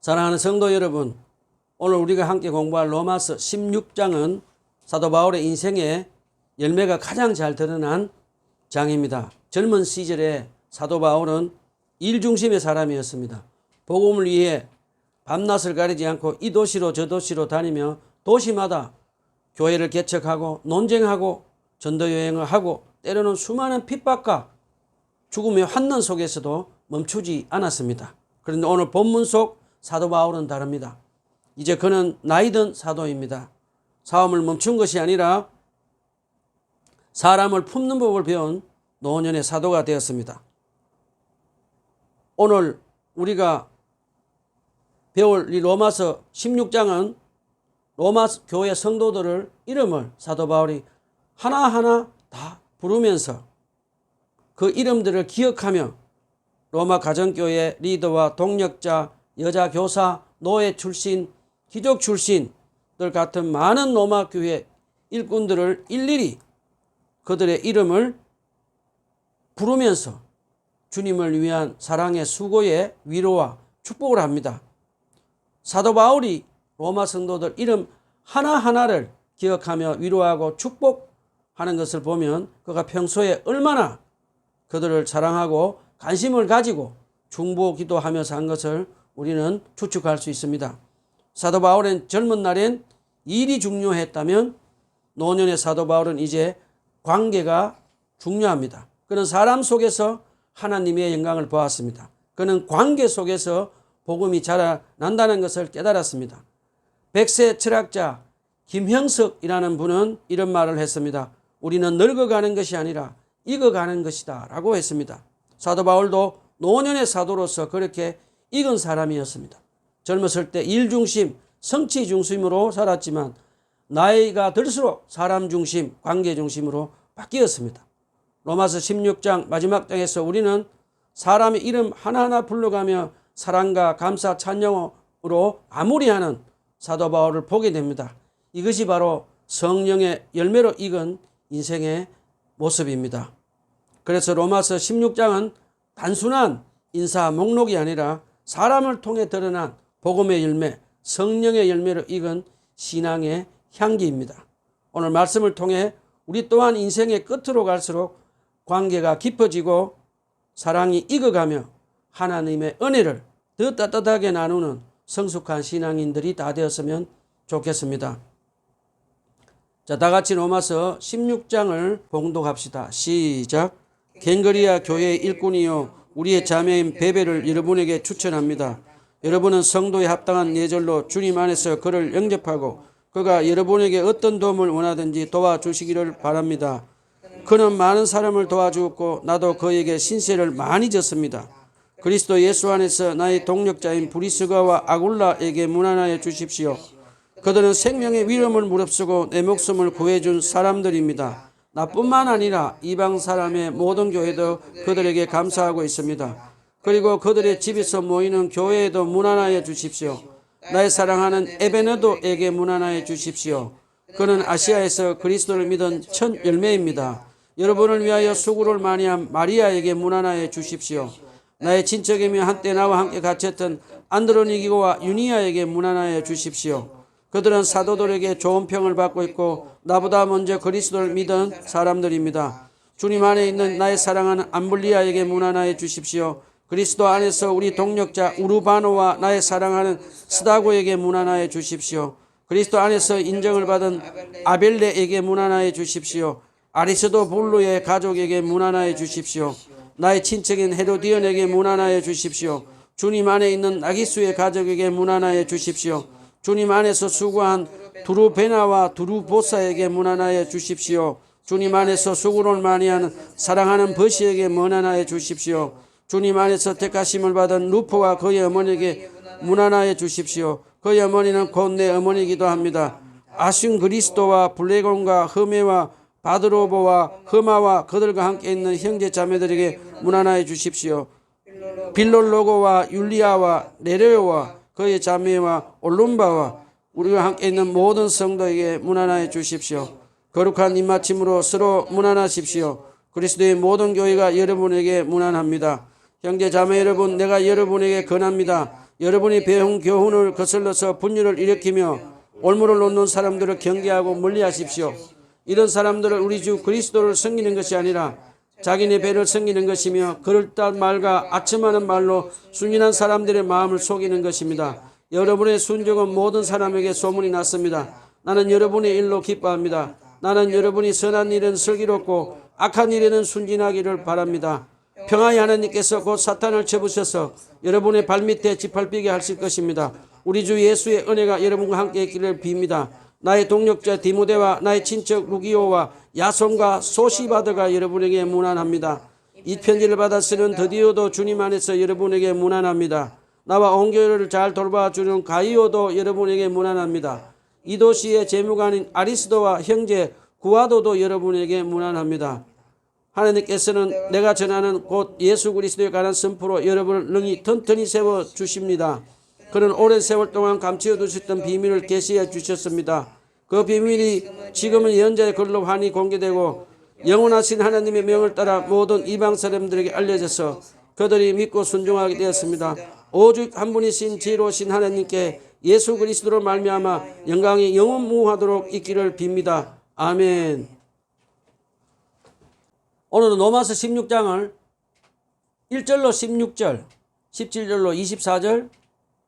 사랑하는 성도 여러분, 오늘 우리가 함께 공부할 로마서 16장은 사도 바울의 인생의 열매가 가장 잘 드러난 장입니다. 젊은 시절에 사도 바울은 일 중심의 사람이었습니다. 복음을 위해 밤낮을 가리지 않고 이 도시로 저 도시로 다니며 도시마다 교회를 개척하고 논쟁하고 전도여행을 하고 때로는 수많은 핍박과 죽음의 환난 속에서도 멈추지 않았습니다. 그런데 오늘 본문 속 사도 바울은 다릅니다. 이제 그는 나이든 사도입니다. 사움을 멈춘 것이 아니라 사람을 품는 법을 배운 노년의 사도가 되었습니다. 오늘 우리가 배울 이 로마서 16장은 로마 교회 성도들을 이름을 사도 바울이 하나하나 다 부르면서 그 이름들을 기억하며 로마 가정교회 리더와 동력자, 여자 교사, 노예 출신, 귀족 출신들 같은 많은 로마 교회 일꾼들을 일일이 그들의 이름을 부르면서 주님을 위한 사랑의 수고의 위로와 축복을 합니다. 사도 바울이 로마 성도들 이름 하나하나를 기억하며 위로하고 축복하는 것을 보면 그가 평소에 얼마나 그들을 사랑하고 관심을 가지고 중보 기도하면서 한 것을 우리는 추측할 수 있습니다. 사도 바울은 젊은 날엔 일이 중요했다면 노년의 사도 바울은 이제 관계가 중요합니다. 그는 사람 속에서 하나님의 영광을 보았습니다. 그는 관계 속에서 복음이 자라난다는 것을 깨달았습니다. 백세 철학자 김형석이라는 분은 이런 말을 했습니다. 우리는 늙어가는 것이 아니라 익어가는 것이다 라고 했습니다. 사도 바울도 노년의 사도로서 그렇게 익은 사람이었습니다. 젊었을 때 일 중심, 성취 중심으로 살았지만 나이가 들수록 사람 중심, 관계 중심으로 바뀌었습니다. 로마서 16장 마지막 장에서 우리는 사람의 이름 하나하나 불러가며 사랑과 감사, 찬양으로 마무리하는 사도 바울을 보게 됩니다. 이것이 바로 성령의 열매로 익은 인생의 모습입니다. 그래서 로마서 16장은 단순한 인사 목록이 아니라 사람을 통해 드러난 복음의 열매, 성령의 열매로 익은 신앙의 향기입니다. 오늘 말씀을 통해 우리 또한 인생의 끝으로 갈수록 관계가 깊어지고 사랑이 익어가며 하나님의 은혜를 더 따뜻하게 나누는 성숙한 신앙인들이 다 되었으면 좋겠습니다. 자, 다 같이 로마서 16장을 봉독합시다. 시작. 갱거리아 교회의 일꾼이요 우리의 자매인 베베를 여러분에게 추천합니다. 여러분은 성도에 합당한 예절로 주님 안에서 그를 영접하고 그가 여러분에게 어떤 도움을 원하든지 도와주시기를 바랍니다. 그는 많은 사람을 도와주었고 나도 그에게 신세를 많이 졌습니다. 그리스도 예수 안에서 나의 동력자인 브리스가와 아굴라에게 문안하여 주십시오. 그들은 생명의 위험을 무릅쓰고 내 목숨을 구해준 사람들입니다. 나뿐만 아니라 이방 사람의 모든 교회도 그들에게 감사하고 있습니다. 그리고 그들의 집에서 모이는 교회에도 문안하여 주십시오. 나의 사랑하는 에베네도에게 문안하여 주십시오. 그는 아시아에서 그리스도를 믿은 첫 열매입니다. 여러분을 위하여 수고를 많이 한 마리아에게 문안하여 주십시오. 나의 친척이며 한때 나와 함께 갇혔던 안드로니기와 유니아에게 문안하여 주십시오. 그들은 사도들에게 좋은 평을 받고 있고 나보다 먼저 그리스도를 믿은 사람들입니다. 주님 안에 있는 나의 사랑하는 암블리아에게 문안하여 주십시오. 그리스도 안에서 우리 동력자 우르바노와 나의 사랑하는 스다고에게 문안하여 주십시오. 그리스도 안에서 인정을 받은 아벨레에게 문안하여 주십시오. 아리스도 불로의 가족에게 문안하여 주십시오. 나의 친척인 헤로디언에게 문안하여 주십시오. 주님 안에 있는 나기수의 가족에게 문안하여 주십시오. 주님 안에서 수고한 두루베나와 두루보사에게 문안하여 주십시오. 주님 안에서 수고를 많이 하는 사랑하는 버시에게 문안하여 주십시오. 주님 안에서 택하심을 받은 루포와 그의 어머니에게 문안하여 주십시오. 그의 어머니는 곧 내 어머니이기도 합니다. 아순 그리스도와 블레곤과 흐메와 바드로보와 흐마와 그들과 함께 있는 형제 자매들에게 문안하여 주십시오. 빌롤로고와 율리아와 네레오와 그의 자매와 올룸바와 우리와 함께 있는 모든 성도에게 문안하여 주십시오. 거룩한 입맞춤으로 서로 문안하십시오. 그리스도의 모든 교회가 여러분에게 문안합니다. 형제 자매 여러분, 내가 여러분에게 권합니다. 여러분이 배운 교훈을 거슬러서 분열을 일으키며 올무를 놓는 사람들을 경계하고 멀리하십시오. 이런 사람들은 우리 주 그리스도를 섬기는 것이 아니라 자기네 배를 섬기는 것이며 그럴듯한 말과 아첨하는 말로 순진한 사람들의 마음을 속이는 것입니다. 여러분의 순종은 모든 사람에게 소문이 났습니다. 나는 여러분의 일로 기뻐합니다. 나는 여러분이 선한 일은 슬기롭고 악한 일에는 순진하기를 바랍니다. 평화의 하나님께서 곧 사탄을 쳐부셔서 여러분의 발밑에 짓밟히게 하실 것입니다. 우리 주 예수의 은혜가 여러분과 함께 있기를 빕니다. 나의 동력자 디모데와 나의 친척 루기오와 야손과 소시바드가 여러분에게 문안합니다. 이 편지를 받아 쓰는 드디어도 주님 안에서 여러분에게 문안합니다. 나와 온교회를 잘 돌봐주는 가이오도 여러분에게 문안합니다. 이 도시의 재무관인 아리스도와 형제 구아도도 여러분에게 문안합니다. 하나님께서는 내가 전하는 곧 예수 그리스도에 관한 선포로 여러분을 능히 튼튼히 세워주십니다. 그는 오랜 세월 동안 감추어 두셨던 비밀을 계시해 주셨습니다. 그 비밀이 지금은 예언자의 글로 환히 공개되고 영원하신 하나님의 명을 따라 모든 이방 사람들에게 알려져서 그들이 믿고 순종하게 되었습니다. 오직 한 분이신 지혜로우신 하나님께 예수 그리스도로 말미암아 영광이 영원무하도록 있기를 빕니다. 아멘. 오늘은 로마서 16장을 1절로 16절, 17절로 24절,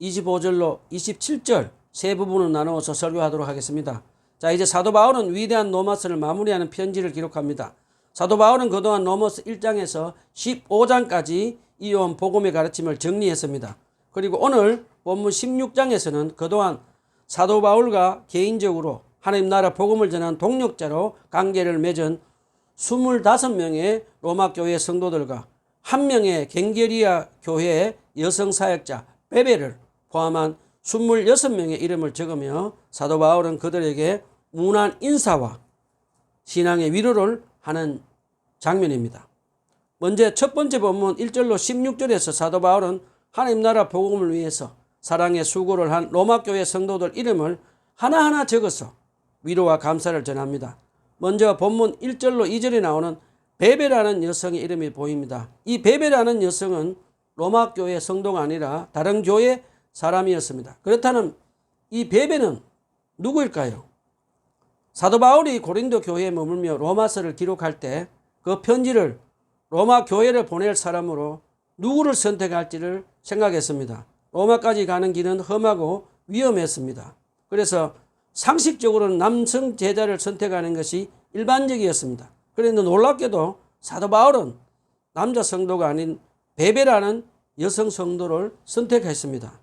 25절로 27절 세 부분으로 나누어서 설교하도록 하겠습니다. 자, 이제 사도 바울은 위대한 로마서를 마무리하는 편지를 기록합니다. 사도 바울은 그동안 로마서 1장에서 15장까지 이어온 복음의 가르침을 정리했습니다. 그리고 오늘 본문 16장에서는 그동안 사도 바울과 개인적으로 하나님 나라 복음을 전한 동력자로 관계를 맺은 25명의 로마 교회 성도들과 1명의 갱게리아 교회의 여성 사역자 베베를 포함한 26명의 이름을 적으며 사도 바울은 그들에게 문안 인사와 신앙의 위로를 하는 장면입니다. 먼저 첫 번째 본문 1절로 16절에서 사도 바울은 하나님 나라 복음을 위해서 사랑의 수고를 한 로마 교회 성도들 이름을 하나하나 적어서 위로와 감사를 전합니다. 먼저 본문 1절로 2절에 나오는 베베라는 여성의 이름이 보입니다. 이 베베라는 여성은 로마 교회 성도가 아니라 다른 교회 사람이었습니다. 그렇다면 이 베베는 누구일까요? 사도 바울이 고린도 교회에 머물며 로마서를 기록할 때 그 편지를 로마 교회를 보낼 사람으로 누구를 선택할지를 생각했습니다. 로마까지 가는 길은 험하고 위험했습니다. 그래서 상식적으로는 남성 제자를 선택하는 것이 일반적이었습니다. 그런데 놀랍게도 사도 바울은 남자 성도가 아닌 베베라는 여성 성도를 선택했습니다.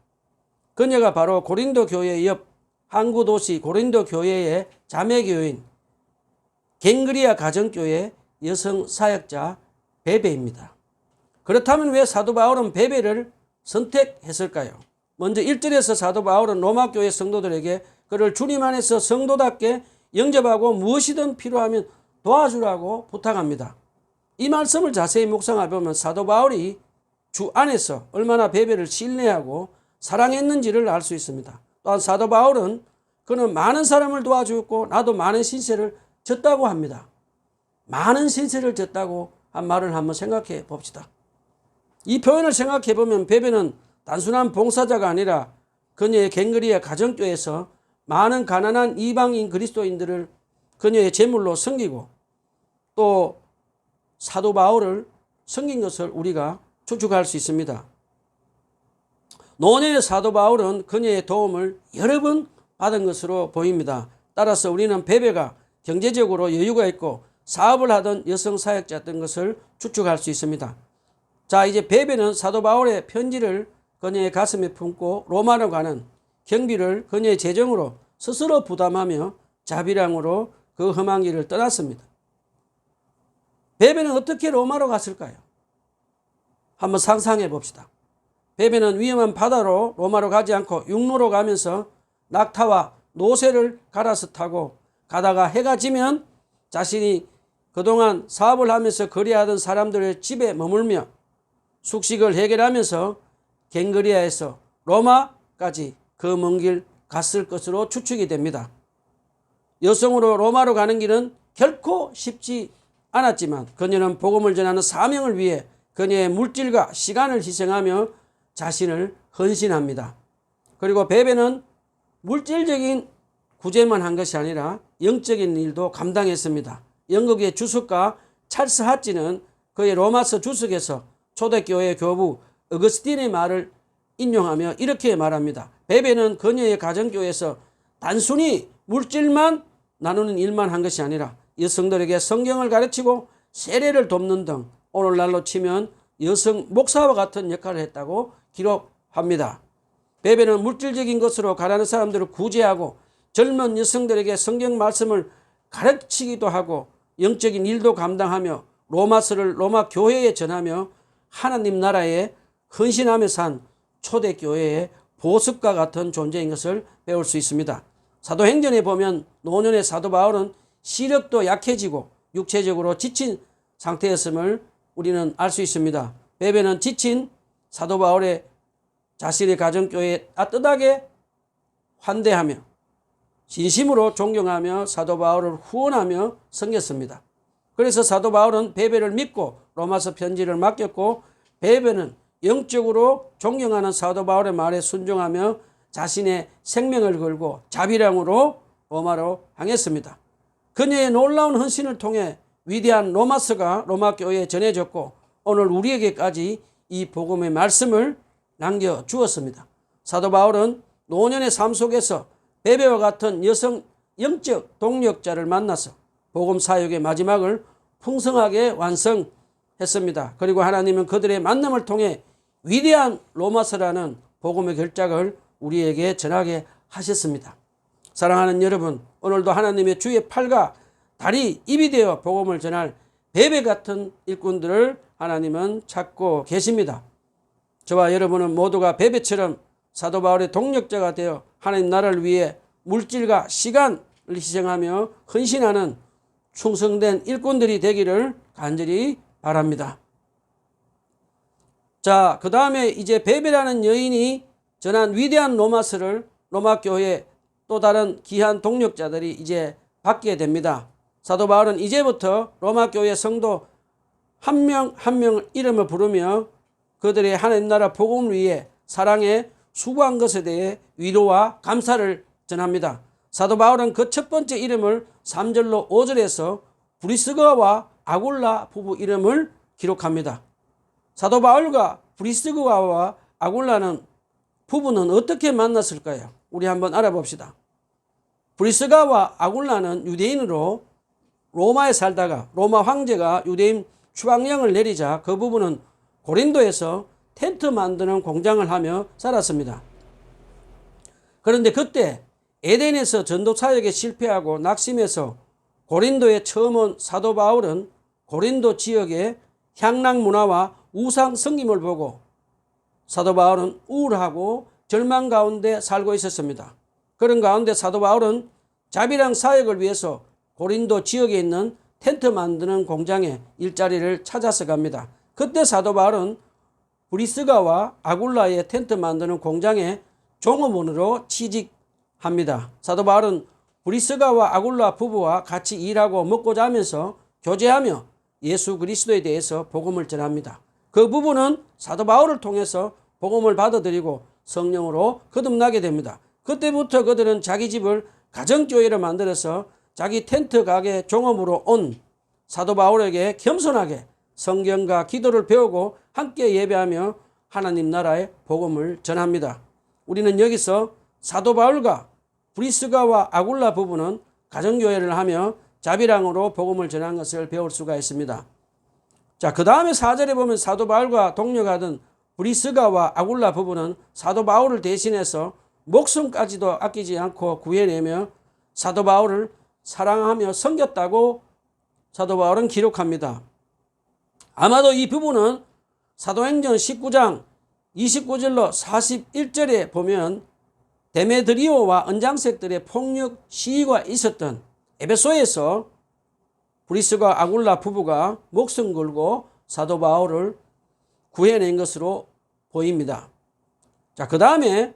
그녀가 바로 고린도 교회 옆 항구 도시 고린도 교회의 자매교회인 갱그리아 가정교회 여성 사역자 베베입니다. 그렇다면 왜 사도 바울은 베베를 선택했을까요? 먼저 1절에서 사도 바울은 로마 교회 성도들에게 그를 주님 안에서 성도답게 영접하고 무엇이든 필요하면 도와주라고 부탁합니다. 이 말씀을 자세히 묵상해보면 사도 바울이 주 안에서 얼마나 베베를 신뢰하고 사랑했는지를 알 수 있습니다. 또한 사도 바울은 그는 많은 사람을 도와주었고 나도 많은 신세를 졌다고 합니다. 많은 신세를 졌다고 한 말을 한번 생각해 봅시다. 이 표현을 생각해 보면 베베는 단순한 봉사자가 아니라 그녀의 갱그리아 가정교회에서 많은 가난한 이방인 그리스도인들을 그녀의 제물로 섬기고 또 사도 바울을 섬긴 것을 우리가 추측할 수 있습니다. 노년의 사도 바울은 그녀의 도움을 여러 번 받은 것으로 보입니다. 따라서 우리는 베베가 경제적으로 여유가 있고 사업을 하던 여성 사역자였던 것을 추측할 수 있습니다. 자, 이제 베베는 사도 바울의 편지를 그녀의 가슴에 품고 로마로 가는 경비를 그녀의 재정으로 스스로 부담하며 자비량으로 그 험한 길을 떠났습니다. 베베는 어떻게 로마로 갔을까요? 한번 상상해 봅시다. 베베는 위험한 바다로 로마로 가지 않고 육로로 가면서 낙타와 노새를 갈아서 타고 가다가 해가 지면 자신이 그동안 사업을 하면서 거래하던 사람들의 집에 머물며 숙식을 해결하면서 갱그리아에서 로마까지 그 먼 길 갔을 것으로 추측이 됩니다. 여성으로 로마로 가는 길은 결코 쉽지 않았지만 그녀는 복음을 전하는 사명을 위해 그녀의 물질과 시간을 희생하며 자신을 헌신합니다. 그리고 베베는 물질적인 구제만 한 것이 아니라 영적인 일도 감당했습니다. 영국의 주석가 찰스 하찌는 그의 로마서 주석에서 초대교회 교부 어거스틴의 말을 인용하며 이렇게 말합니다. 베베는 그녀의 가정교회에서 단순히 물질만 나누는 일만 한 것이 아니라 여성들에게 성경을 가르치고 세례를 돕는 등 오늘날로 치면 여성 목사와 같은 역할을 했다고 기록합니다. 베베는 물질적인 것으로 가난한 사람들을 구제하고 젊은 여성들에게 성경 말씀을 가르치기도 하고 영적인 일도 감당하며 로마서를 로마 교회에 전하며 하나님 나라에 헌신하며 산 초대교회의 보습과 같은 존재인 것을 배울 수 있습니다. 사도행전에 보면 노년의 사도 바울은 시력도 약해지고 육체적으로 지친 상태였음을 우리는 알 수 있습니다. 베베는 지친 사도 바울의 자신의 가정교회에 따뜻하게 환대하며 진심으로 존경하며 사도 바울을 후원하며 섬겼습니다. 그래서 사도 바울은 베베를 믿고 로마서 편지를 맡겼고 베베는 영적으로 존경하는 사도 바울의 말에 순종하며 자신의 생명을 걸고 자비량으로 로마로 향했습니다. 그녀의 놀라운 헌신을 통해 위대한 로마서가 로마 교회에 전해졌고 오늘 우리에게까지 이 복음의 말씀을 남겨주었습니다. 사도 바울은 노년의 삶 속에서 베베와 같은 여성 영적 동력자를 만나서 복음 사역의 마지막을 풍성하게 완성했습니다. 그리고 하나님은 그들의 만남을 통해 위대한 로마서라는 복음의 결작을 우리에게 전하게 하셨습니다. 사랑하는 여러분, 오늘도 하나님의 주의 팔과 다리, 입이 되어 복음을 전할 베베 같은 일꾼들을 하나님은 찾고 계십니다. 저와 여러분은 모두가 베베처럼 사도 바울의 동력자가 되어 하나님 나라를 위해 물질과 시간을 희생하며 헌신하는 충성된 일꾼들이 되기를 간절히 바랍니다. 자, 그 다음에 이제 베베라는 여인이 전한 위대한 로마서를 로마 교회 또 다른 귀한 동력자들이 이제 받게 됩니다. 사도 바울은 이제부터 로마 교회 성도 한 명 한 명 이름을 부르며 그들의 하나님 나라 복음을 위해 사랑에 수고한 것에 대해 위로와 감사를 전합니다. 사도 바울은 그 첫 번째 이름을 3절로 5절에서 브리스가와 아굴라 부부 이름을 기록합니다. 사도 바울과 브리스가와 아굴라는 부부는 어떻게 만났을까요? 우리 한번 알아봅시다. 브리스가와 아굴라는 유대인으로 로마에 살다가 로마 황제가 유대인 추방령을 내리자 그 부부는 고린도에서 텐트 만드는 공장을 하며 살았습니다. 그런데 그때 에덴에서 전도 사역에 실패하고 낙심해서 고린도에 처음 온 사도 바울은 고린도 지역의 향락 문화와 우상 섬김을 보고 사도 바울은 우울하고 절망 가운데 살고 있었습니다. 그런 가운데 사도 바울은 자비랑 사역을 위해서 고린도 지역에 있는 텐트 만드는 공장에 일자리를 찾아서 갑니다. 그때 사도 바울은 브리스가와 아굴라의 텐트 만드는 공장에 종업원으로 취직합니다. 사도 바울은 브리스가와 아굴라 부부와 같이 일하고 먹고 자면서 교제하며 예수 그리스도에 대해서 복음을 전합니다. 그 부부는 사도 바울을 통해서 복음을 받아들이고 성령으로 거듭나게 됩니다. 그때부터 그들은 자기 집을 가정교회를 만들어서 자기 텐트 가게 종업으로 온 사도 바울에게 겸손하게 성경과 기도를 배우고 함께 예배하며 하나님 나라의 복음을 전합니다. 우리는 여기서 사도 바울과 브리스가와 아굴라 부부는 가정교회를 하며 자비랑으로 복음을 전한 것을 배울 수가 있습니다. 자, 그 다음에 4절에 보면 사도 바울과 동력하던 브리스가와 아굴라 부부는 사도 바울을 대신해서 목숨까지도 아끼지 않고 구해내며 사도 바울을 사랑하며 섬겼다고 사도 바울은 기록합니다. 아마도 이 부분은 사도행전 19장 29절로 41절에 보면 데메드리오와 언장색들의 폭력 시위가 있었던 에베소에서 브리스가 아굴라 부부가 목숨 걸고 사도 바울을 구해낸 것으로 보입니다. 자, 그 다음에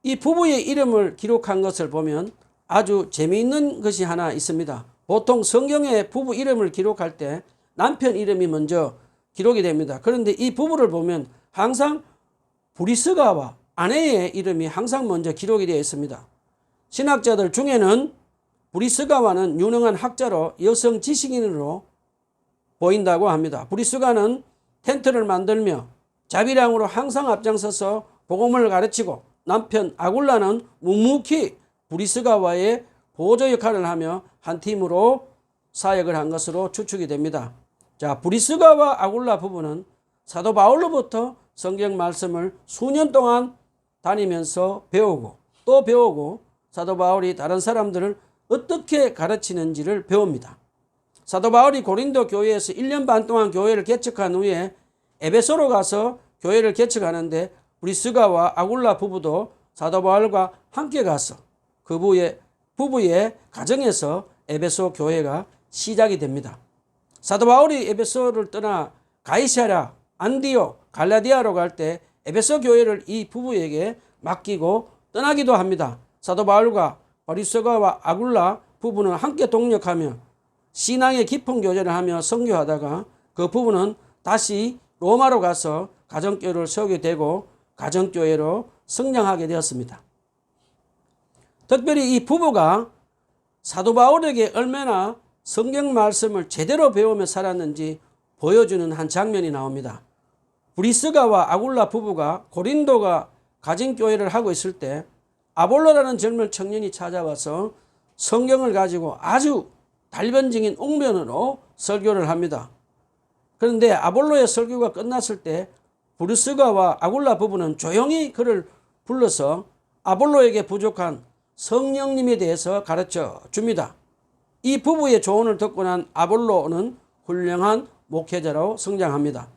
이 부부의 이름을 기록한 것을 보면 아주 재미있는 것이 하나 있습니다. 보통 성경에 부부 이름을 기록할 때 남편 이름이 먼저 기록이 됩니다. 그런데 이 부부를 보면 항상 브리스가와 아내의 이름이 항상 먼저 기록이 되어 있습니다. 신학자들 중에는 브리스가와는 유능한 학자로 여성 지식인으로 보인다고 합니다. 브리스가는 텐트를 만들며 자비량으로 항상 앞장서서 복음을 가르치고 남편 아굴라는 묵묵히 브리스가와의 보조 역할을 하며 한 팀으로 사역을 한 것으로 추측이 됩니다. 자, 브리스가와 아굴라 부부는 사도 바울로부터 성경 말씀을 수년 동안 다니면서 배우고 또 배우고 사도 바울이 다른 사람들을 어떻게 가르치는지를 배웁니다. 사도 바울이 고린도 교회에서 1년 반 동안 교회를 개척한 후에 에베소로 가서 교회를 개척하는데 브리스가와 아굴라 부부도 사도 바울과 함께 가서 그 부부의 가정에서 에베소 교회가 시작이 됩니다. 사도 바울이 에베소를 떠나 가이사랴, 안디옥, 갈라디아로 갈 때 에베소 교회를 이 부부에게 맡기고 떠나기도 합니다. 사도 바울과 브리스가와 아굴라 부부는 함께 동력하며 신앙의 깊은 교제를 하며 선교하다가 그 부부는 다시 로마로 가서 가정교회를 세우게 되고 가정교회로 성장하게 되었습니다. 특별히 이 부부가 사도 바울에게 얼마나 성경 말씀을 제대로 배우며 살았는지 보여주는 한 장면이 나옵니다. 브리스가와 아굴라 부부가 고린도가 가정교회를 하고 있을 때 아볼로라는 젊은 청년이 찾아와서 성경을 가지고 아주 달변적인 웅변으로 설교를 합니다. 그런데 아볼로의 설교가 끝났을 때 브리스가와 아굴라 부부는 조용히 그를 불러서 아볼로에게 부족한 성령님에 대해서 가르쳐 줍니다. 이 부부의 조언을 듣고 난 아볼로는 훌륭한 목회자로 성장합니다.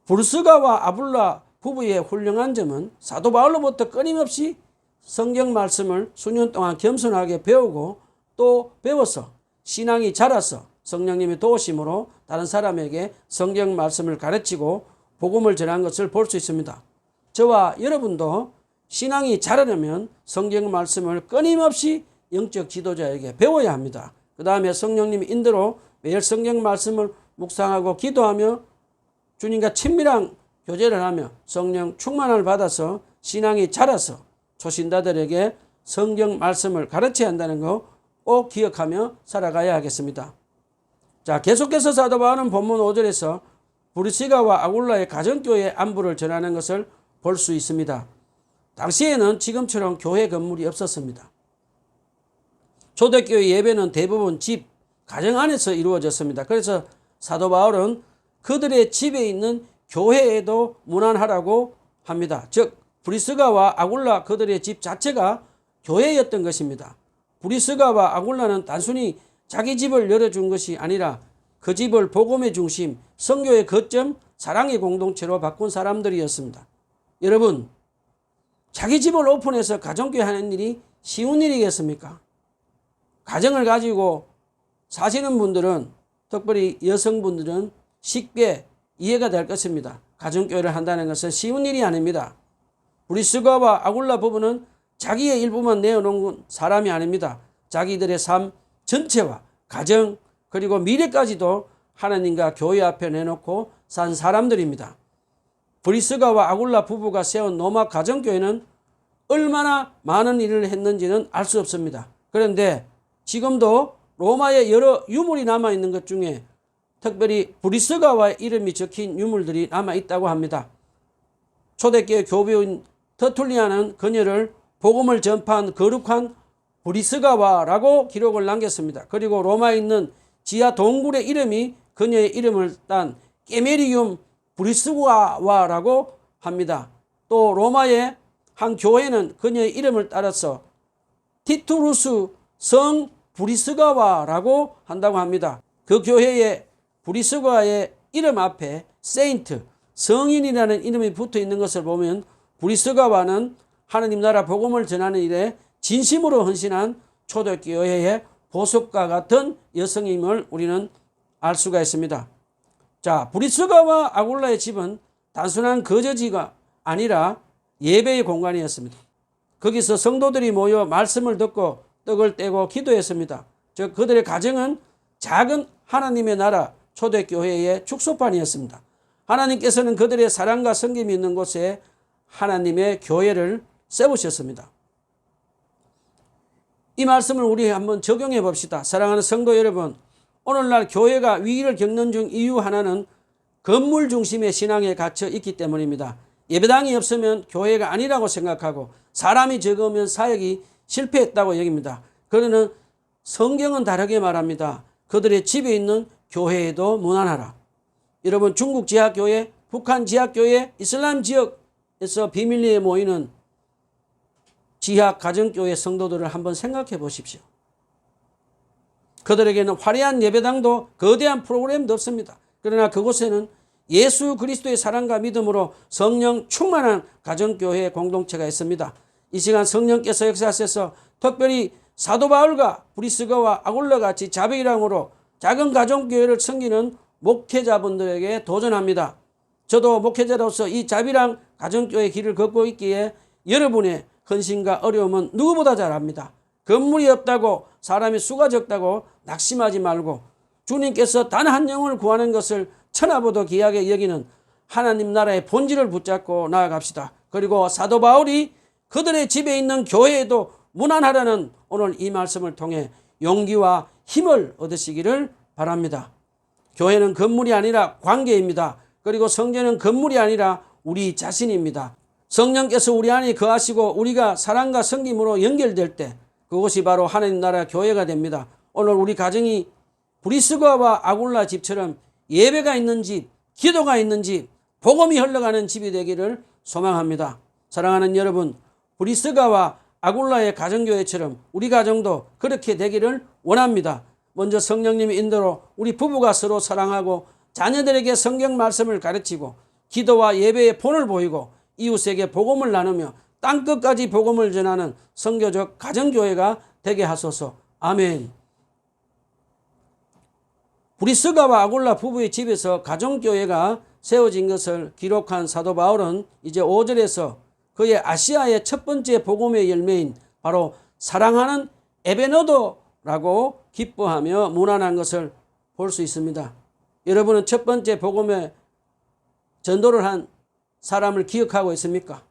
브리스가와 아굴라 부부의 훌륭한 점은 사도 바울로부터 끊임없이 성경 말씀을 수년 동안 겸손하게 배우고 또 배워서 신앙이 자라서 성령님의 도우심으로 다른 사람에게 성경 말씀을 가르치고 복음을 전한 것을 볼 수 있습니다. 저와 여러분도 신앙이 자라려면 성경 말씀을 끊임없이 영적 지도자에게 배워야 합니다. 그 다음에 성령님의 인도로 매일 성경 말씀을 묵상하고 기도하며 주님과 친밀한 교제를 하며 성령 충만을 받아서 신앙이 자라서 초신자들에게 성경 말씀을 가르쳐야 한다는 거 꼭 기억하며 살아가야 하겠습니다. 자, 계속해서 사도 바울은 본문 5절에서 브리스가와 아굴라의 가정교회 안부를 전하는 것을 볼 수 있습니다. 당시에는 지금처럼 교회 건물이 없었습니다. 초대교회 예배는 대부분 집, 가정 안에서 이루어졌습니다. 그래서 사도 바울은 그들의 집에 있는 교회에도 문안하라고 합니다. 즉 브리스가와 아굴라 그들의 집 자체가 교회였던 것입니다. 브리스가와 아굴라는 단순히 자기 집을 열어준 것이 아니라 그 집을 복음의 중심, 선교의 거점, 사랑의 공동체로 바꾼 사람들이었습니다. 여러분, 자기 집을 오픈해서 가정교회 하는 일이 쉬운 일이겠습니까? 가정을 가지고 사시는 분들은, 특별히 여성분들은 쉽게 이해가 될 것입니다. 가정교회를 한다는 것은 쉬운 일이 아닙니다. 브리스가와 아굴라 부부는 자기의 일부만 내어놓은 사람이 아닙니다. 자기들의 삶 전체와 가정 그리고 미래까지도 하나님과 교회 앞에 내놓고 산 사람들입니다. 브리스가와 아굴라 부부가 세운 로마 가정교회는 얼마나 많은 일을 했는지는 알 수 없습니다. 그런데 지금도 로마에 여러 유물이 남아있는 것 중에 특별히 브리스가와의 이름이 적힌 유물들이 남아있다고 합니다. 초대교회 교배인 터툴리안은 그녀를 복음을 전파한 거룩한 브리스가와라고 기록을 남겼습니다. 그리고 로마에 있는 지하 동굴의 이름이 그녀의 이름을 딴 게메리움 브리스가와라고 합니다. 또 로마의 한 교회는 그녀의 이름을 따라서 티투루스 성 브리스가와라고 한다고 합니다. 그 교회의 브리스가와의 이름 앞에 세인트, 성인이라는 이름이 붙어 있는 것을 보면 브리스가와는 하나님 나라 복음을 전하는 일에 진심으로 헌신한 초대교회의 보석과 같은 여성임을 우리는 알 수가 있습니다. 자, 브리스가와 아굴라의 집은 단순한 거저지가 아니라 예배의 공간이었습니다. 거기서 성도들이 모여 말씀을 듣고 떡을 떼고 기도했습니다. 즉 그들의 가정은 작은 하나님의 나라 초대교회의 축소판이었습니다. 하나님께서는 그들의 사랑과 섬김이 있는 곳에 하나님의 교회를 세우셨습니다. 이 말씀을 우리 한번 적용해 봅시다. 사랑하는 성도 여러분, 오늘날 교회가 위기를 겪는 중 이유 하나는 건물 중심의 신앙에 갇혀 있기 때문입니다. 예배당이 없으면 교회가 아니라고 생각하고 사람이 적으면 사역이 실패했다고 여깁니다. 그러나 성경은 다르게 말합니다. 그들의 집에 있는 교회에도 무난하라. 여러분, 중국 지하교회, 북한 지하교회, 이슬람 지역에서 비밀리에 모이는 지하 가정교회 성도들을 한번 생각해 보십시오. 그들에게는 화려한 예배당도 거대한 프로그램도 없습니다. 그러나 그곳에는 예수 그리스도의 사랑과 믿음으로 성령 충만한 가정교회 공동체가 있습니다. 이 시간 성령께서 역사하셔서 특별히 사도 바울과 브리스가와 아굴라 같이 자비랑으로 작은 가정교회를 섬기는 목회자분들에게 도전합니다. 저도 목회자로서 이 자비랑 가정교회 길을 걷고 있기에 여러분의 헌신과 어려움은 누구보다 잘 압니다. 건물이 없다고, 사람이 수가 적다고 낙심하지 말고 주님께서 단 한 영혼을 구하는 것을 천하보다 귀하게 여기는 하나님 나라의 본질을 붙잡고 나아갑시다. 그리고 사도 바울이 그들의 집에 있는 교회에도 무난하라는 오늘 이 말씀을 통해 용기와 힘을 얻으시기를 바랍니다. 교회는 건물이 아니라 관계입니다. 그리고 성전은 건물이 아니라 우리 자신입니다. 성령께서 우리 안에 거하시고 우리가 사랑과 섬김으로 연결될 때 그것이 바로 하나님 나라 교회가 됩니다. 오늘 우리 가정이 브리스가와 아굴라 집처럼 예배가 있는 집, 기도가 있는 집, 복음이 흘러가는 집이 되기를 소망합니다. 사랑하는 여러분, 브리스가와 아굴라의 가정교회처럼 우리 가정도 그렇게 되기를 원합니다. 먼저 성령님의 인도로 우리 부부가 서로 사랑하고 자녀들에게 성경 말씀을 가르치고 기도와 예배의 본을 보이고 이웃에게 복음을 나누며 땅끝까지 복음을 전하는 선교적 가정교회가 되게 하소서. 아멘. 브리스가와 아굴라 부부의 집에서 가정교회가 세워진 것을 기록한 사도 바울은 이제 5절에서 그의 아시아의 첫 번째 복음의 열매인 바로 사랑하는 에베너도라고 기뻐하며 문안한 것을 볼 수 있습니다. 여러분은 첫 번째 복음의 전도를 한 사람을 기억하고 있습니까?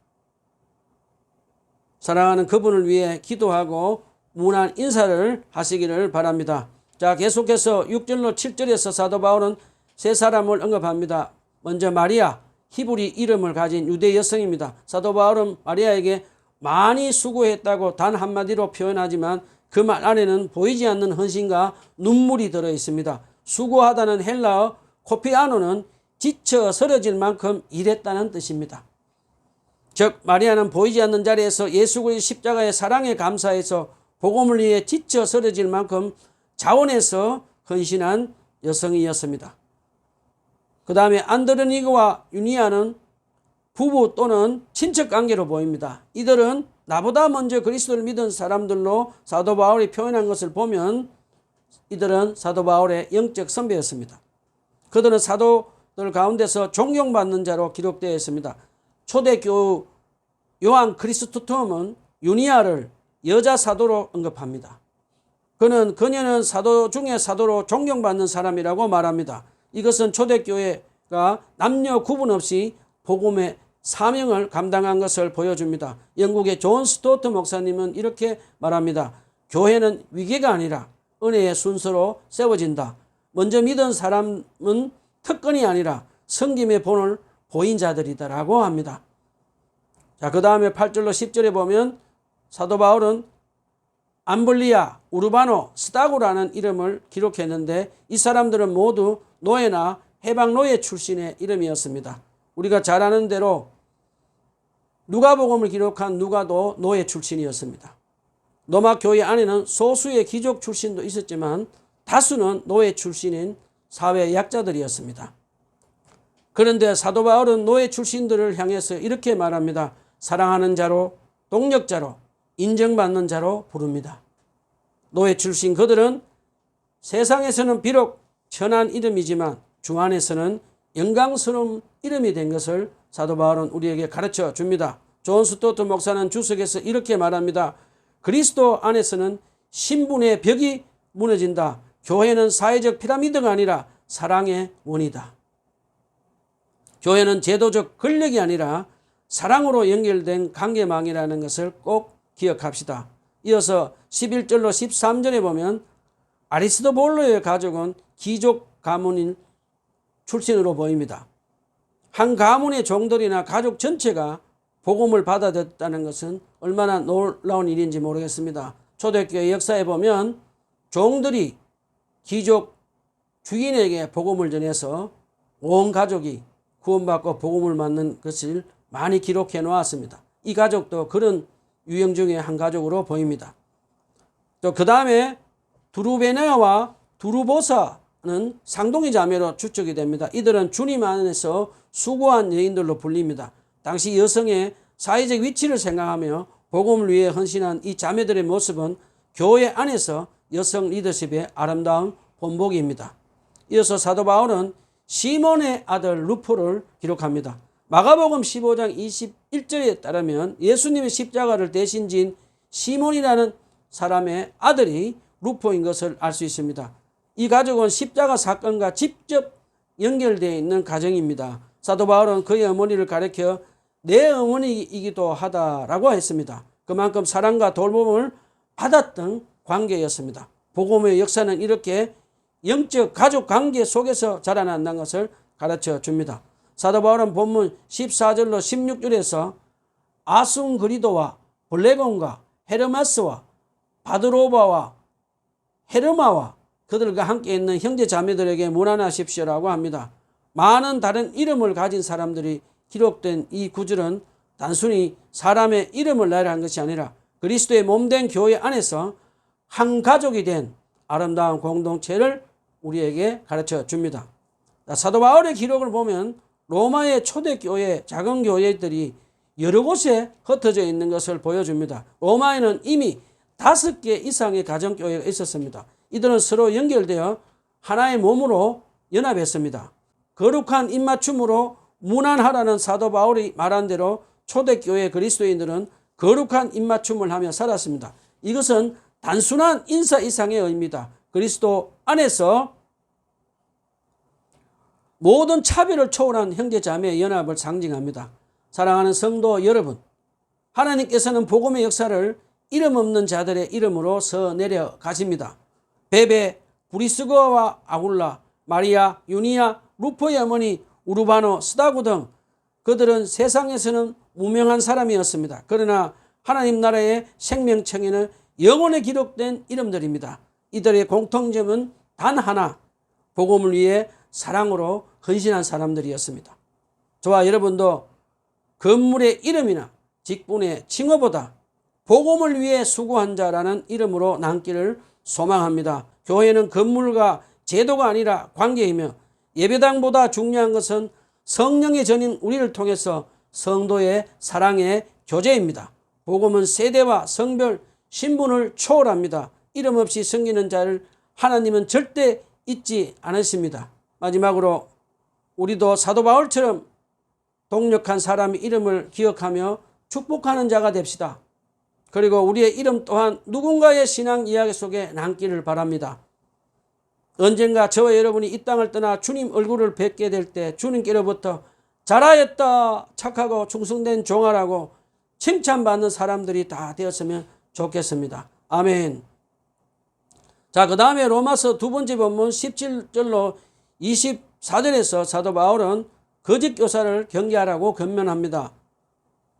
사랑하는 그분을 위해 기도하고 문안 인사를 하시기를 바랍니다. 자, 계속해서 6절로 7절에서 사도 바울은 세 사람을 언급합니다. 먼저 마리아, 히브리 이름을 가진 유대 여성입니다. 사도 바울은 마리아에게 많이 수고했다고 단 한마디로 표현하지만 그 말 안에는 보이지 않는 헌신과 눈물이 들어 있습니다. 수고하다는 헬라어 코피아노는 지쳐 쓰러질 만큼 일했다는 뜻입니다. 즉 마리아는 보이지 않는 자리에서 예수 그리스도의 십자가의 사랑에 감사해서 복음을 위해 지쳐 쓰러질 만큼 자원해서 헌신한 여성이었습니다. 그 다음에 안드로니고와 유니아는 부부 또는 친척 관계로 보입니다. 이들은 나보다 먼저 그리스도를 믿은 사람들로 사도 바울이 표현한 것을 보면 이들은 사도 바울의 영적 선배였습니다. 그들은 사도들 가운데서 존경받는 자로 기록되어 있습니다. 초대교우 요한 크리스토톰은 유니아를 여자 사도로 언급합니다. 그녀는 사도 중에 사도로 존경받는 사람이라고 말합니다. 이것은 초대교회가 남녀 구분 없이 복음의 사명을 감당한 것을 보여줍니다. 영국의 존 스토트 목사님은 이렇게 말합니다. 교회는 위계가 아니라 은혜의 순서로 세워진다. 먼저 믿은 사람은 특권이 아니라 섬김의 본을 보인 자들이다라고 합니다. 자, 그 다음에 8절로 10절에 보면 사도 바울은 암블리아, 우르바노, 스타고라는 이름을 기록했는데 이 사람들은 모두 노예나 해방노예 출신의 이름이었습니다. 우리가 잘 아는 대로 누가복음을 기록한 누가도 노예 출신이었습니다. 로마 교회 안에는 소수의 귀족 출신도 있었지만 다수는 노예 출신인 사회 약자들이었습니다. 그런데 사도 바울은 노예 출신들을 향해서 이렇게 말합니다. 사랑하는 자로, 동력자로, 인정받는 자로 부릅니다. 노예 출신 그들은 세상에서는 비록 천한 이름이지만 주 안에서는 영광스러운 이름이 된 것을 사도 바울은 우리에게 가르쳐 줍니다. 존 스토트 목사는 주석에서 이렇게 말합니다. 그리스도 안에서는 신분의 벽이 무너진다. 교회는 사회적 피라미드가 아니라 사랑의 원이다. 교회는 제도적 권력이 아니라 사랑으로 연결된 관계망이라는 것을 꼭 기억합시다. 이어서 11절로 13절에 보면 아리스도블로의 가족은 귀족 가문인 출신으로 보입니다. 한 가문의 종들이나 가족 전체가 복음을 받아들였다는 것은 얼마나 놀라운 일인지 모르겠습니다. 초대교회 역사에 보면 종들이 귀족 주인에게 복음을 전해서 온 가족이 구원받고 복음을 받는 것을 많이 기록해 놓았습니다. 이 가족도 그런 유형 중에 한 가족으로 보입니다. 또 그 다음에 두루베네와 두루보사는 쌍둥이 자매로 추측이 됩니다. 이들은 주님 안에서 수고한 여인들로 불립니다. 당시 여성의 사회적 위치를 생각하며 복음을 위해 헌신한 이 자매들의 모습은 교회 안에서 여성 리더십의 아름다운 본보기입니다. 이어서 사도 바울은 시몬의 아들 루포를 기록합니다. 마가복음 15장 21절에 따르면 예수님의 십자가를 대신 진 시몬이라는 사람의 아들이 루포인 것을 알 수 있습니다. 이 가족은 십자가 사건과 직접 연결되어 있는 가정입니다. 사도 바울은 그의 어머니를 가리켜 내 어머니이기도 하다라고 했습니다. 그만큼 사랑과 돌봄을 받았던 관계였습니다. 복음의 역사는 이렇게 영적 가족 관계 속에서 자라난다는 것을 가르쳐 줍니다. 사도 바울은 본문 14절로 16절에서 아순그리도와 블레곤과 헤르메스와 바드로바와 헤르마와 그들과 함께 있는 형제 자매들에게 문안하십시오라고 합니다. 많은 다른 이름을 가진 사람들이 기록된 이 구절은 단순히 사람의 이름을 나열한 것이 아니라 그리스도의 몸된 교회 안에서 한 가족이 된 아름다운 공동체를 우리에게 가르쳐 줍니다. 사도 바울의 기록을 보면 로마의 초대교회, 작은 교회들이 여러 곳에 흩어져 있는 것을 보여줍니다. 로마에는 이미 5개 이상의 가정교회가 있었습니다. 이들은 서로 연결되어 하나의 몸으로 연합했습니다. 거룩한 입맞춤으로 문안하라는 사도 바울이 말한 대로 초대교회 그리스도인들은 거룩한 입맞춤을 하며 살았습니다. 이것은 단순한 인사 이상의 의미입니다. 그리스도 안에서 모든 차별을 초월한 형제자매의 연합을 상징합니다. 사랑하는 성도 여러분, 하나님께서는 복음의 역사를 이름 없는 자들의 이름으로 써내려 가십니다. 베베, 브리스거와 아굴라, 마리아, 유니아, 루포의 어머니 우르바노, 스다구 등 그들은 세상에서는 무명한 사람이었습니다. 그러나 하나님 나라의 생명청에는 영원에 기록된 이름들입니다. 이들의 공통점은 단 하나, 복음을 위해 사랑으로 헌신한 사람들이었습니다. 저와 여러분도 건물의 이름이나 직분의 칭호보다 복음을 위해 수고한 자라는 이름으로 남기를 소망합니다. 교회는 건물과 제도가 아니라 관계이며 예배당보다 중요한 것은 성령의 전인 우리를 통해서 성도의 사랑의 교제입니다. 복음은 세대와 성별, 신분을 초월합니다. 이름 없이 섬기는 자를 하나님은 절대 잊지 않으십니다. 마지막으로 우리도 사도 바울처럼 동력한 사람의 이름을 기억하며 축복하는 자가 됩시다. 그리고 우리의 이름 또한 누군가의 신앙 이야기 속에 남기를 바랍니다. 언젠가 저와 여러분이 이 땅을 떠나 주님 얼굴을 뵙게 될 때 주님께로부터 잘하였다, 착하고 충성된 종아라고 칭찬받는 사람들이 다 되었으면 좋겠습니다. 아멘. 자, 그 다음에 로마서 두 번째 본문 17절로 24절에서 사도 바울은 거짓 교사를 경계하라고 권면합니다.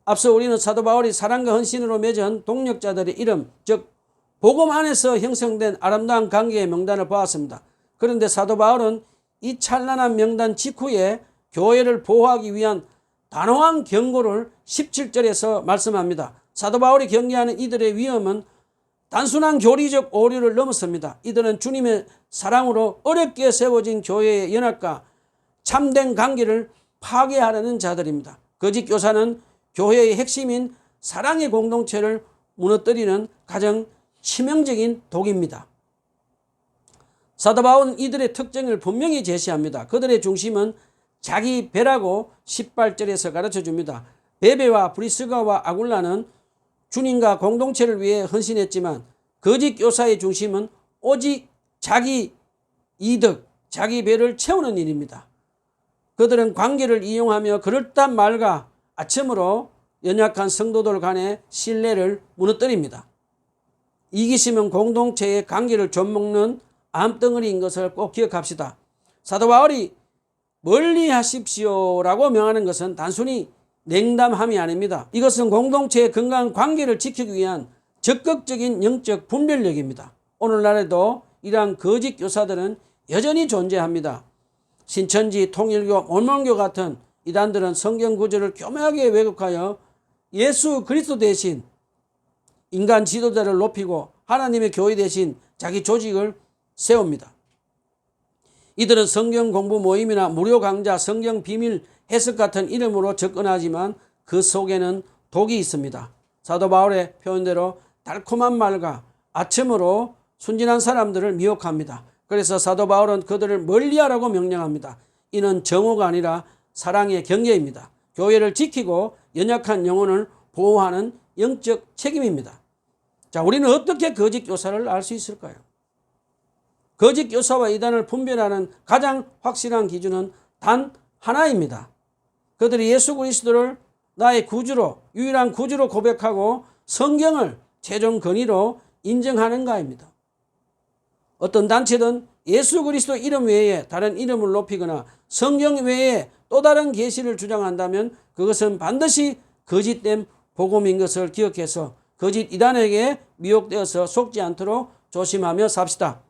앞서 우리는 사도 바울이 사랑과 헌신으로 맺은 동력자들의 이름, 즉 복음 안에서 형성된 아름다운 관계의 명단을 보았습니다. 그런데 사도 바울은 이 찬란한 명단 직후에 교회를 보호하기 위한 단호한 경고를 17절에서 말씀합니다. 사도 바울이 경계하는 이들의 위험은 단순한 교리적 오류를 넘어섭니다. 이들은 주님의 사랑으로 어렵게 세워진 교회의 연합과 참된 관계를 파괴하려는 자들입니다. 거짓 교사는 교회의 핵심인 사랑의 공동체를 무너뜨리는 가장 치명적인 독입니다. 사도 바울은 이들의 특징을 분명히 제시합니다. 그들의 중심은 자기 배라고 18절에서 가르쳐줍니다. 베베와 브리스가와 아굴라는 주님과 공동체를 위해 헌신했지만 거짓 교사의 중심은 오직 자기 이득, 자기 배를 채우는 일입니다. 그들은 관계를 이용하며 그럴듯한 말과 아첨으로 연약한 성도들 간의 신뢰를 무너뜨립니다. 이기심은 공동체의 관계를 좀먹는 암덩어리인 것을 꼭 기억합시다. 사도 바울이 멀리 하십시오라고 명하는 것은 단순히 냉담함이 아닙니다. 이것은 공동체의 건강한 관계를 지키기 위한 적극적인 영적 분별력입니다. 오늘날에도 이러한 거짓 교사들은 여전히 존재합니다. 신천지, 통일교, 몰몬교 같은 이단들은 성경 구절을 교묘하게 왜곡하여 예수 그리스도 대신 인간 지도자를 높이고 하나님의 교회 대신 자기 조직을 세웁니다. 이들은 성경 공부 모임이나 무료 강좌, 성경 비밀 해석 같은 이름으로 접근하지만 그 속에는 독이 있습니다. 사도 바울의 표현대로 달콤한 말과 아첨으로 순진한 사람들을 미혹합니다. 그래서 사도 바울은 그들을 멀리하라고 명령합니다. 이는 정오가 아니라 사랑의 경계입니다. 교회를 지키고 연약한 영혼을 보호하는 영적 책임입니다. 자, 우리는 어떻게 거짓 교사를 알 수 있을까요? 거짓 교사와 이단을 분별하는 가장 확실한 기준은 단 하나입니다. 그들이 예수 그리스도를 나의 구주로, 유일한 구주로 고백하고 성경을 최종 권위로 인정하는가입니다. 어떤 단체든 예수 그리스도 이름 외에 다른 이름을 높이거나 성경 외에 또 다른 계시를 주장한다면 그것은 반드시 거짓된 복음인 것을 기억해서 거짓 이단에게 미혹되어서 속지 않도록 조심하며 삽시다.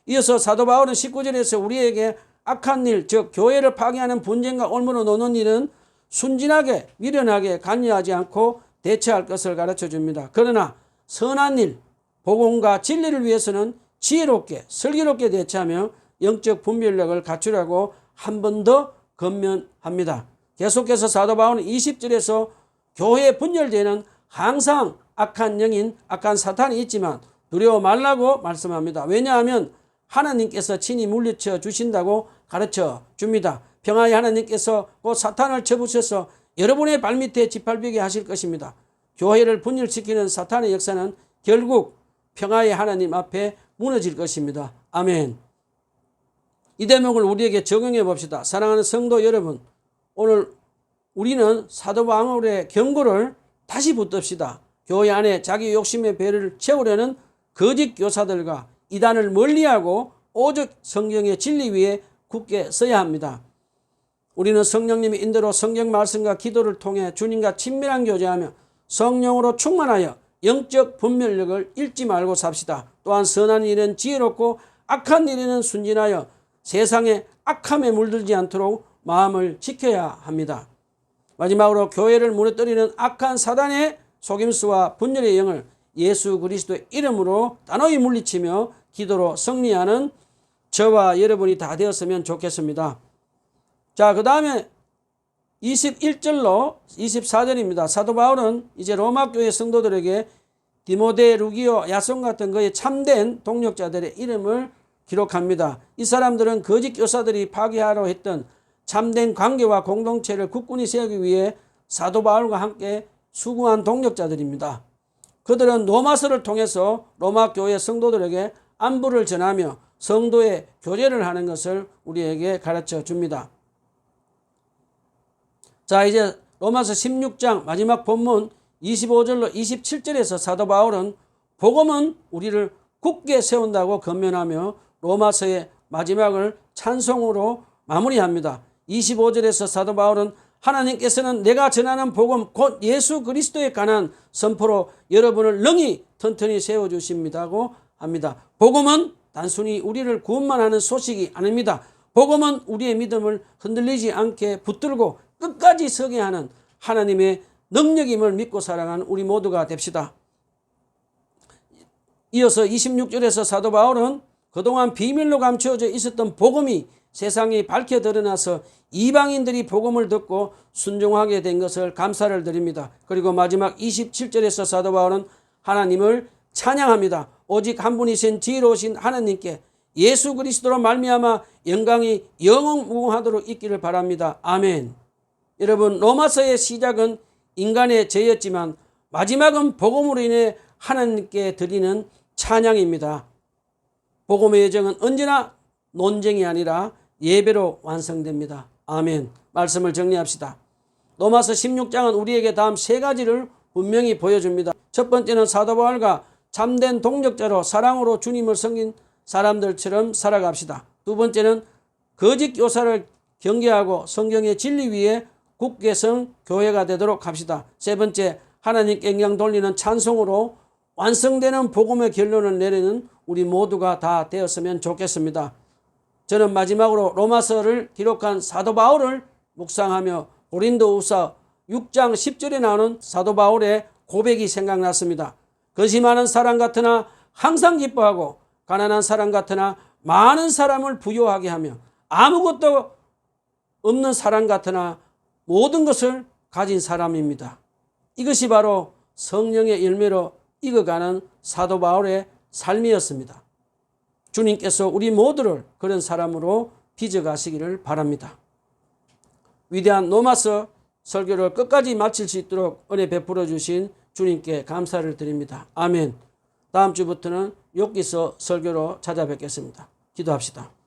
이어서 사도 바울은 19절에서 우리에게 악한 일, 즉 교회를 파괴하는 분쟁과 올무로 노는 일은 순진하게 미련하게 관여하지 않고 대처할 것을 가르쳐 줍니다. 그러나 선한 일, 복음과 진리를 위해서는 지혜롭게 슬기롭게 대처하며 영적 분별력을 갖추라고 한 번 더 권면합니다. 계속해서 사도 바울은 20절에서 교회에 분열되는 항상 악한 영인, 악한 사탄이 있지만 두려워 말라고 말씀합니다. 왜냐하면 하나님께서 친히 물리쳐 주신다고 가르쳐 줍니다. 평화의 하나님께서 곧 사탄을 쳐부셔서 여러분의 발밑에 짓밟히게 하실 것입니다. 교회를 분열시키는 사탄의 역사는 결국 평화의 하나님 앞에 무너질 것입니다. 아멘. 이 대목을 우리에게 적용해 봅시다. 사랑하는 성도 여러분, 오늘 우리는 사도 바울의 경고를 다시 붙듭시다. 교회 안에 자기 욕심의 배를 채우려는 거짓 교사들과 이단을 멀리하고 오직 성경의 진리 위에 굳게 서야 합니다. 우리는 성령님의 인도로 성경 말씀과 기도를 통해 주님과 친밀한 교제하며 성령으로 충만하여 영적 분별력을 잃지 말고 삽시다. 또한 선한 일은 지혜롭고 악한 일에는 순진하여 세상의 악함에 물들지 않도록 마음을 지켜야 합니다. 마지막으로 교회를 무너뜨리는 악한 사단의 속임수와 분열의 영을 예수 그리스도의 이름으로 단호히 물리치며 기도로 승리하는 저와 여러분이 다 되었으면 좋겠습니다. 자, 그 다음에 21절로 24절입니다. 사도 바울은 이제 로마 교회 성도들에게 디모데, 루기오, 야손 같은 그의 참된 동력자들의 이름을 기록합니다. 이 사람들은 거짓 교사들이 파괴하려 했던 참된 관계와 공동체를 굳건히 세우기 위해 사도 바울과 함께 수고한 동력자들입니다. 그들은 로마서를 통해서 로마 교회 성도들에게 안부를 전하며 성도의 교제를 하는 것을 우리에게 가르쳐 줍니다. 자, 이제 로마서 16장 마지막 본문 25절로 27절에서 사도 바울은 복음은 우리를 굳게 세운다고 권면하며 로마서의 마지막을 찬송으로 마무리합니다. 25절에서 사도 바울은 하나님께서는 내가 전하는 복음 곧 예수 그리스도에 관한 선포로 여러분을 능히 튼튼히 세워주십니다고 합니다. 복음은 단순히 우리를 구원만 하는 소식이 아닙니다. 복음은 우리의 믿음을 흔들리지 않게 붙들고 끝까지 서게 하는 하나님의 능력임을 믿고 살아가는 우리 모두가 됩시다. 이어서 26절에서 사도 바울은 그동안 비밀로 감추어져 있었던 복음이 세상에 밝혀 드러나서 이방인들이 복음을 듣고 순종하게 된 것을 감사를 드립니다. 그리고 마지막 27절에서 사도 바울은 하나님을 찬양합니다. 오직 한 분이신 지혜로우신 하나님께 예수 그리스도로 말미암아 영광이 영원무궁하도록 있기를 바랍니다. 아멘. 여러분, 로마서의 시작은 인간의 죄였지만 마지막은 복음으로 인해 하나님께 드리는 찬양입니다. 복음의 여정은 언제나 논쟁이 아니라 예배로 완성됩니다. 아멘. 말씀을 정리합시다. 로마서 16장은 우리에게 다음 세 가지를 분명히 보여줍니다. 첫 번째는 사도 바울과 참된 동력자로 사랑으로 주님을 섬긴 사람들처럼 살아갑시다. 두 번째는 거짓 교사를 경계하고 성경의 진리 위에 굳게 선 교회가 되도록 합시다. 세 번째, 하나님께 영광 돌리는 찬송으로 완성되는 복음의 결론을 내리는 우리 모두가 다 되었으면 좋겠습니다. 저는 마지막으로 로마서를 기록한 사도 바울을 묵상하며 고린도후서 6장 10절에 나오는 사도 바울의 고백이 생각났습니다. 것이 많은 사람 같으나 항상 기뻐하고 가난한 사람 같으나 많은 사람을 부유하게 하며 아무것도 없는 사람 같으나 모든 것을 가진 사람입니다. 이것이 바로 성령의 열매로 익어가는 사도 바울의 삶이었습니다. 주님께서 우리 모두를 그런 사람으로 빚어가시기를 바랍니다. 위대한 로마서 설교를 끝까지 마칠 수 있도록 은혜 베풀어 주신 주님께 감사를 드립니다. 아멘. 다음 주부터는 욥기서 설교로 찾아뵙겠습니다. 기도합시다.